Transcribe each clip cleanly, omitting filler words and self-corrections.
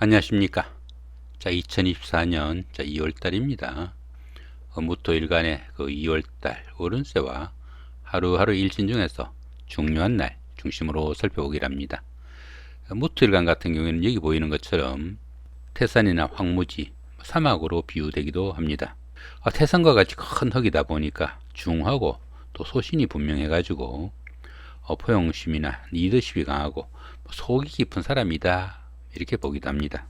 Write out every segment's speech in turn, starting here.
안녕하십니까. 2024년 2월달입니다. 무토일간의 그 2월달 오른세와 하루하루 일진 중에서 중요한 날 중심으로 살펴보기를 합니다. 무토일간 같은 경우에는 여기 보이는 것처럼 태산이나 황무지, 사막으로 비유되기도 합니다. 태산과 같이 큰 흙이다 보니까 중하고 또 소신이 분명해 가지고 포용심이나 리더십이 강하고 속이 깊은 사람이다, 이렇게 보기도 합니다.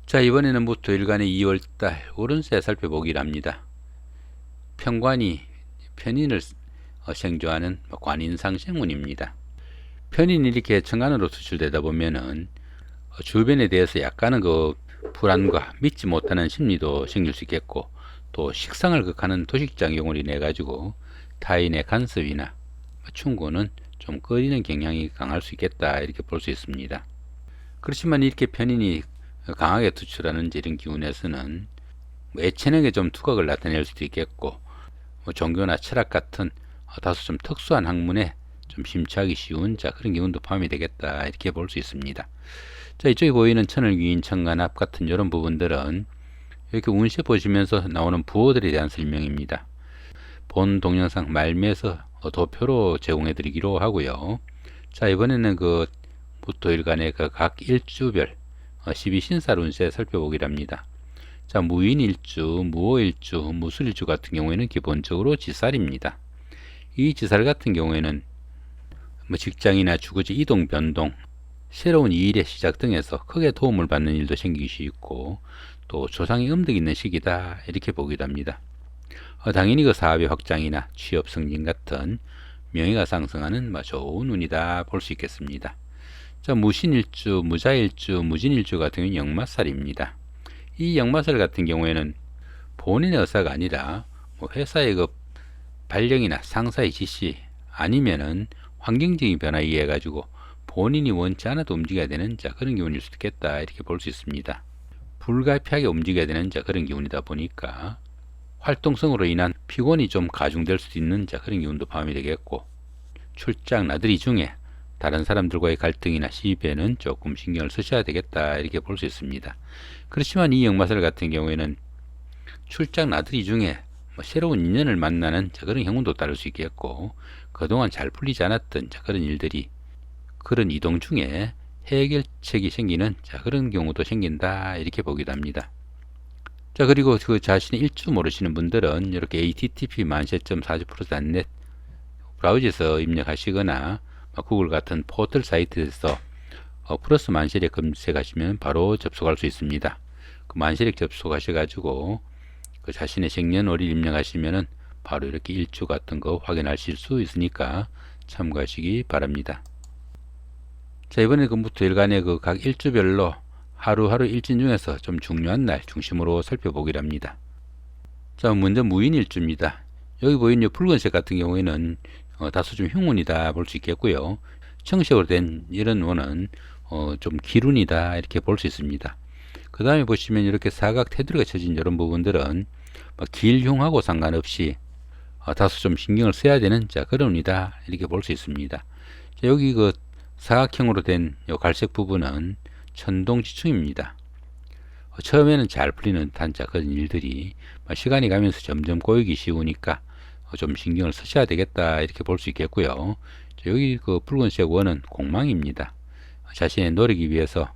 자, 이번에는 무토일간의 2월달 오른세 살펴보기를 합니다. 편관이 편인을 생조하는 관인상생운입니다. 편인이 이렇게 천간으로 투출되다 보면은 주변에 대해서 약간은 그 불안과 믿지 못하는 심리도 생길 수 있겠고, 또 식상을 극하는 도식장경을 인해 가지고 타인의 간섭이나 충고는 좀 꺼리는 경향이 강할 수 있겠다, 이렇게 볼 수 있습니다. 그렇지만 이렇게 편인이 강하게 투출하는 이런 기운에서는 애체능에 좀 두각을 나타낼 수도 있겠고, 종교나 철학 같은 다소 좀 특수한 학문에 좀 심취하기 쉬운 그런 기운도 포함이 되겠다, 이렇게 볼 수 있습니다. 자, 이쪽에 보이는 천을귀인, 천간합 같은 이런 부분들은 이렇게 운세 보시면서 나오는 부호들에 대한 설명입니다. 본 동영상 말미에서 도표로 제공해 드리기로 하고요. 자, 이번에는 그 무토일간의 그 각 일주별 12신살 운세 살펴보기를 합니다. 자, 무인일주, 무오일주, 무술일주 같은 경우에는 기본적으로 지살입니다. 이 지살 같은 경우에는 직장이나 주거지 이동, 변동, 새로운 일의 시작 등에서 크게 도움을 받는 일도 생기기 쉽고, 또 조상이 음득 있는 시기다, 이렇게 보기도 합니다. 당연히 그 사업의 확장이나 취업 승진 같은 명예가 상승하는 좋은 운이다 볼 수 있겠습니다. 자, 무신일주, 무자일주, 무진일주 같은 경우는 역마살입니다. 이 역마살 같은 경우에는 본인의 의사가 아니라 회사의 그 발령이나 상사의 지시, 아니면은 환경적인 변화에 의해 가지고 본인이 원치 않아도 움직여야 되는 그런 기운일 수도 있겠다, 이렇게 볼 수 있습니다. 불가피하게 움직여야 되는 그런 기운이다 보니까 활동성으로 인한 피곤이 좀 가중될 수도 있는 그런 기운도 포함이 되겠고, 출장 나들이 중에 다른 사람들과의 갈등이나 시비에는 조금 신경을 쓰셔야 되겠다, 이렇게 볼 수 있습니다. 그렇지만 이 역마살 같은 경우에는 출장 나들이 중에 새로운 인연을 만나는 그런 행운도 따를 수 있겠고, 그동안 잘 풀리지 않았던 그런 일들이 그런 이동 중에 해결책이 생기는 그런 경우도 생긴다, 이렇게 보기도 합니다. 자, 그리고 그 자신의 일주 모르시는 분들은 이렇게 http://40%.net 브라우저에서 입력하시거나 구글 같은 포털 사이트에서 플러스 만시력 검색하시면 바로 접속할 수 있습니다. 그 만시력 접속하셔가지고 그 자신의 생년월일 입력하시면은 바로 이렇게 일주 같은 거 확인하실 수 있으니까 참고하시기 바랍니다. 자, 이번에 그 무토일간의 그 각 일주별로 하루하루 일진 중에서 좀 중요한 날 중심으로 살펴보기를 합니다. 자, 먼저 무인일주입니다. 여기 보이는 붉은색 같은 경우에는 다소 좀 흉운이다 볼 수 있겠고요. 청색으로 된 이런 원은 좀 기운이다, 이렇게 볼 수 있습니다. 그 다음에 보시면 이렇게 사각 테두리가 쳐진 이런 부분들은 길흉하고 상관없이 다소 좀 신경을 써야 되는 그런 운이다, 이렇게 볼 수 있습니다. 자, 여기 그 사각형으로 된 요 갈색 부분은 천동지충입니다. 처음에는 잘 풀리는 그런 일들이 시간이 가면서 점점 꼬이기 쉬우니까 좀 신경을 쓰셔야 되겠다, 이렇게 볼 수 있겠고요. 여기 그 붉은색 원은 공망입니다. 자신의 노력이 위해서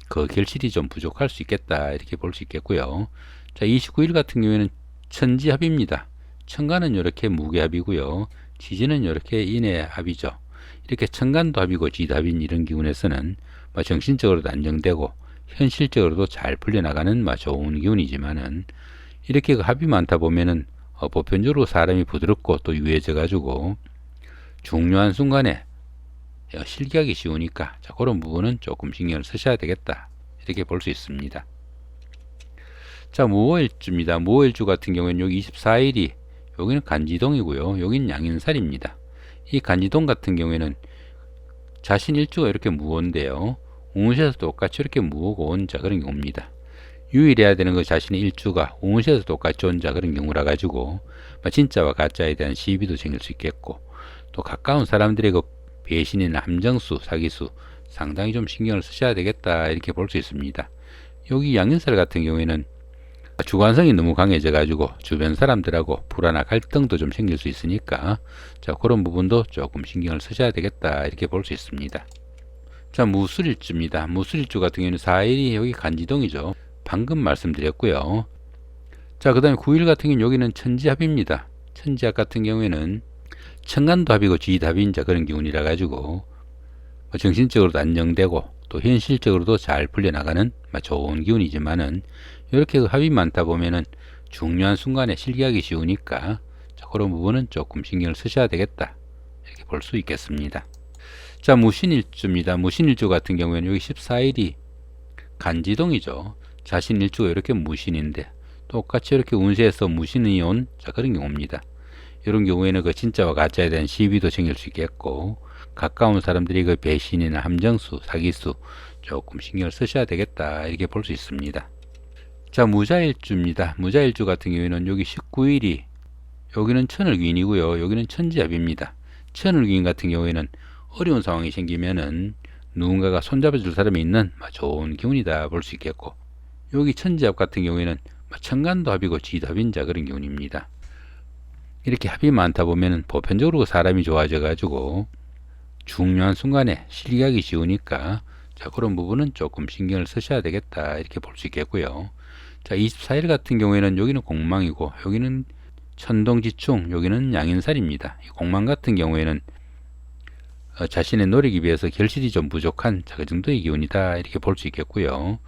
그 결실이 좀 부족할 수 있겠다, 이렇게 볼 수 있겠고요. 자, 29일 같은 경우에는 천지합입니다. 천간은 이렇게 무게합이고요. 지지는 이렇게 인해합이죠. 이렇게 천간도 합이고 지도 합인 이런 기운에서는 정신적으로도 안정되고 현실적으로도 잘 풀려나가는 좋은 기운이지만은, 이렇게 그 합이 많다 보면은 보편적으로 사람이 부드럽고 또 유해져 가지고 중요한 순간에 실기하기 쉬우니까 그런 부분은 조금 신경을 쓰셔야 되겠다, 이렇게 볼 수 있습니다. 자, 무오일주입니다. 무오일주 같은 경우에는 여기 24일이 여기는 간지동이고요. 여기는 양인살입니다. 이 간지동 같은 경우에는 자신 일주가 이렇게 무오인데요, 운세에서 똑같이 이렇게 무오고 온 그런 경우입니다. 유일해야 되는 거 자신의 일주가 운세에서 똑같이 온 그런 경우라 가지고 진짜와 가짜에 대한 시비도 생길 수 있겠고, 또 가까운 사람들의 그 배신이나 함정수, 사기수 상당히 좀 신경을 쓰셔야 되겠다 이렇게 볼 수 있습니다. 여기 양년살 같은 경우에는 주관성이 너무 강해져 가지고 주변 사람들하고 불화나 갈등도 좀 생길 수 있으니까 자, 그런 부분도 조금 신경을 쓰셔야 되겠다 이렇게 볼 수 있습니다. 자, 무술일주입니다. 무술일주 같은 경우는 4일이 여기 간지동이죠. 방금 말씀드렸고요. 자, 그 다음에 9일 같은 경우는 여기는 천지합입니다. 천지합 같은 경우에는 천간도 합이고 지지합인 그런 기운이라 가지고 정신적으로도 안정되고 또 현실적으로도 잘 풀려나가는 좋은 기운이지만은 이렇게 합이 많다 보면은 중요한 순간에 실기하기 쉬우니까 그런 부분은 조금 신경을 쓰셔야 되겠다 이렇게 볼 수 있겠습니다. 자, 무신일주입니다. 무신일주 같은 경우에는 여기 14일이 간지동이죠. 자신일주가 이렇게 무신인데 똑같이 이렇게 운세에서 무신이 온 그런 경우입니다. 이런 경우에는 그 진짜와 가짜에 대한 시비도 생길 수 있겠고 가까운 사람들이 그 배신이나 함정수, 사기수 조금 신경을 쓰셔야 되겠다 이렇게 볼 수 있습니다. 자, 무자일주입니다. 무자일주 같은 경우에는 여기 19일이 여기는 천을귀인이고요. 여기는 천지합입니다. 천을귀인 같은 경우에는 어려운 상황이 생기면은 누군가가 손잡아줄 사람이 있는 좋은 기운이다 볼 수 있겠고 여기 천지합 같은 경우에는 천간도 합이고 지지합인자 그런 기운입니다. 이렇게 합이 많다 보면은 보편적으로 사람이 좋아져 가지고 중요한 순간에 실기하기 쉬우니까 자, 그런 부분은 조금 신경을 쓰셔야 되겠다 이렇게 볼 수 있겠고요. 자, 24일 같은 경우에는 여기는 공망이고 여기는 천동지충, 여기는 양인살입니다. 이 공망 같은 경우에는 자신의 노력에 비해서 결실이 좀 부족한 그 정도의 기운이다 이렇게 볼 수 있겠고요.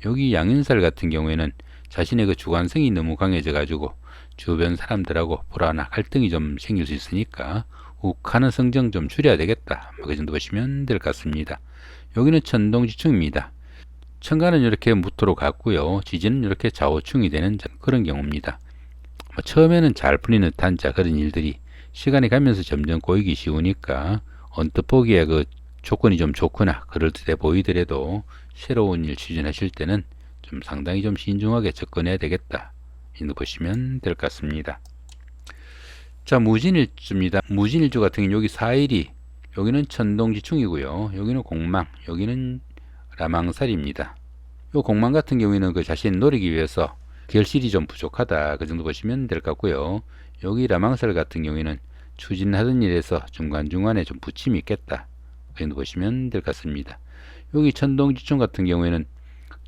여기 양인살 같은 경우에는 자신의 그 주관성이 너무 강해져 가지고 주변 사람들하고 불화나 갈등이 좀 생길 수 있으니까 욱하는 성정 좀 줄여야 되겠다 그 정도 보시면 될 것 같습니다. 여기는 천동지충입니다. 천간은 이렇게 무토로 갔고요. 지지는 이렇게 좌우충이 되는 그런 경우입니다. 처음에는 잘 풀리는 듯한 그런 일들이 시간이 가면서 점점 꼬이기 쉬우니까 언뜻 보기에 그 조건이 좀 좋거나 그럴듯해 보이더라도 새로운 일 추진하실 때는 좀 상당히 좀 신중하게 접근해야 되겠다 이렇게 보시면 될 것 같습니다. 자, 무진일주입니다. 무진일주 같은 경우는 여기 4일이 여기는 천동지충이고요. 여기는 공망, 여기는 라망살입니다. 요 공망 같은 경우에는 그 자신 노리기 위해서 결실이 좀 부족하다 그 정도 보시면 될 것 같고요. 여기 라망살 같은 경우에는 추진하던 일에서 중간중간에 좀 부침이 있겠다 그 정도 보시면 될 것 같습니다. 여기 천동지충 같은 경우에는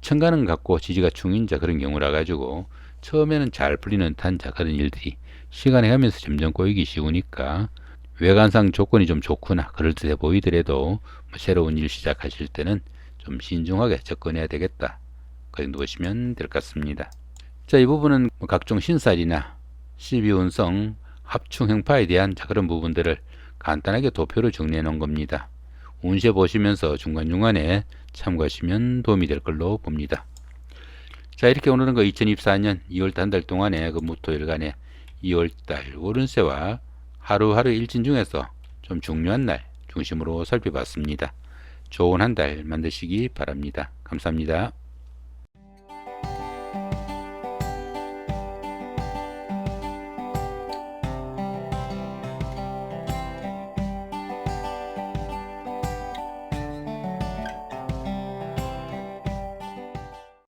천간은 같고 지지가 중인자 그런 경우라 가지고 처음에는 잘 풀리는 듯한 그런 일들이 시간이 가면서 점점 꼬이기 쉬우니까 외관상 조건이 좀 좋거나 그럴듯해 보이더라도 새로운 일 시작하실 때는 좀 신중하게 접근해야 되겠다 그 정도 보시면 될 것 같습니다. 자, 이 부분은 각종 신살이나 12운성 합충 행파에 대한 그런 부분들을 간단하게 도표로 정리해 놓은 겁니다. 운세 보시면서 중간중간에 참고하시면 도움이 될 걸로 봅니다. 자, 이렇게 오늘은 그 2024년 2월달 한 달 동안의 그 무토일간의 2월달 월운세와 하루하루 일진 중에서 좀 중요한 날 중심으로 살펴봤습니다. 좋은 한 달 만드시기 바랍니다. 감사합니다.